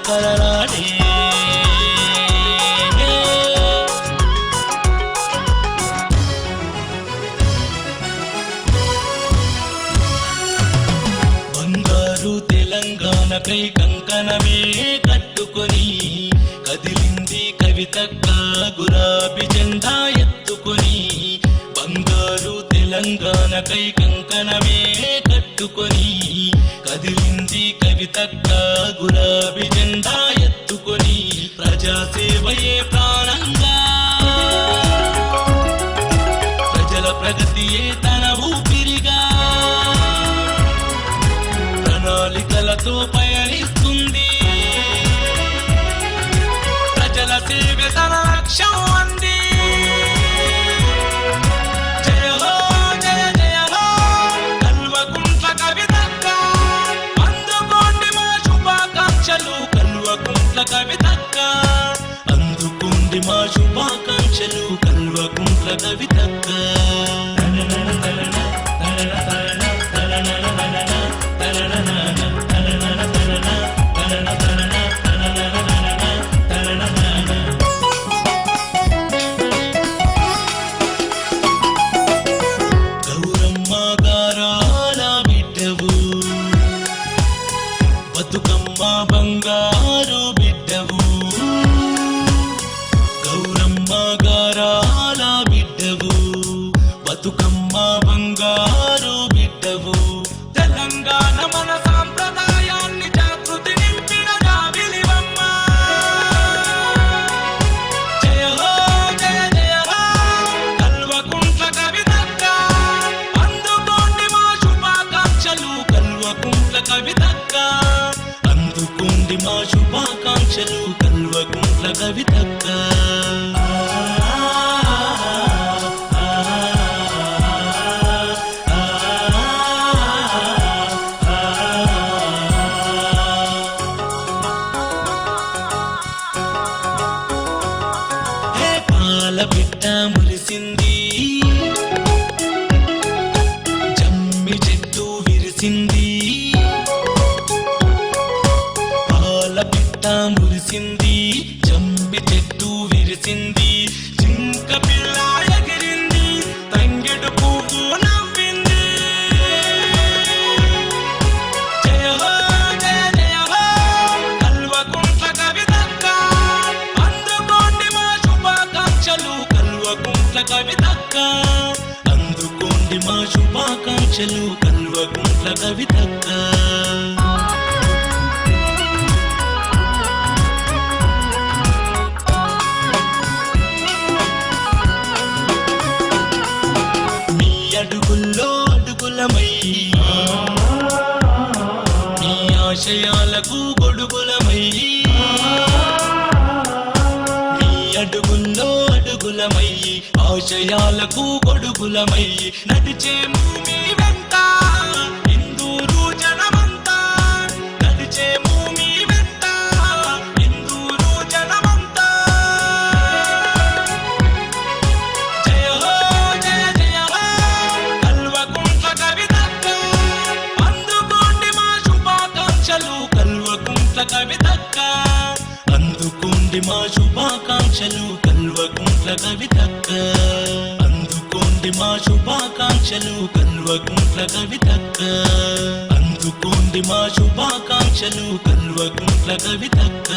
కలలాడే బంగారు తెలంగాణకై కంకణమే కట్టుకొని కదిలింది కవితక్క గులాబీ జెండా ఎత్తుకొని బంగారు తెలంగాణకై కంకణమే కట్టుకొని కదిలింది కవితక్క గులాబీ జెండా ఎత్తుకొని ప్రజాసేవయే ప్రాణంగా ప్రజల ప్రగతియే తన ఊపిరిగా ప్రణాళికలతో పయనిస్తుంది ప్రజల సేవే తన లక్ష్యం అంది కవితక్క అందుకుంది మా శుభాకాంక్షలు కల్వకుంట్ల కవితక్క గౌరమ్మ గారాల బిడ్డవు బతుకమ్మ బంగారు బిడ్డవు గౌరమ్మ గారాల బిడ్డవు బతుకమ్మ బంగారు బిడ్డవు తెలంగాణ మన సాంప్రదాయాన్ని జాగృతి నింపిన జాబిలివమ్మ జయ హో జయ జయ హో కల్వకుంట్ల కవితక్క అందుకోండి మా శుభాకాంక్షలు కల్వకుంట్ల కవితక్క అందుకోండి మా శుభాకాంక్షలు కల్వకుంట్ల కవితక్క పాల బిడ్డ మురిసింది జమ్మి చెట్టు విరిసింది మురిసింది జంబి చెట్టు విరిసింది జింక పిల్ల ఎగిరింది తంగెడు పువ్వు నవ్వింది జయ హో జయ జయ హో కల్వకుంట్ల కవితక్క అందుకోండి మా శుభాకాంక్షలు కల్వకుంట్ల కవితక్క అందుకోండి మా శుభాకాంక్షలు కల్వకుంట్ల కవితక్క అడుగుల్లో అడుగులమై నీ ఆశయాలకు గొడుగులమై నీ అడుగుల్లో అడుగులమై ఆశయాలకు గొడుగులమై నడిచేము మీ వెంట హిందూరు జనమంతా నడిచేము మీ వెంట హిందూరు జనమంతా జయ హో జయ జయ హో కల్వకుంట్ల కవితక్క అందుకోండి మా శుభాకాంక్షలు కల్వకుంట్ల కవితక్క అందుకోండి మా శుభాకాంక్షలు కల్వకుంట్ల కవితక్క అందుకోండి మా శుభాకాంక్షలు కల్వకుంట్ల కవితక్క అందుకోండి మా శుభాకాంక్షలు కల్వకుంట్ల కవితక్క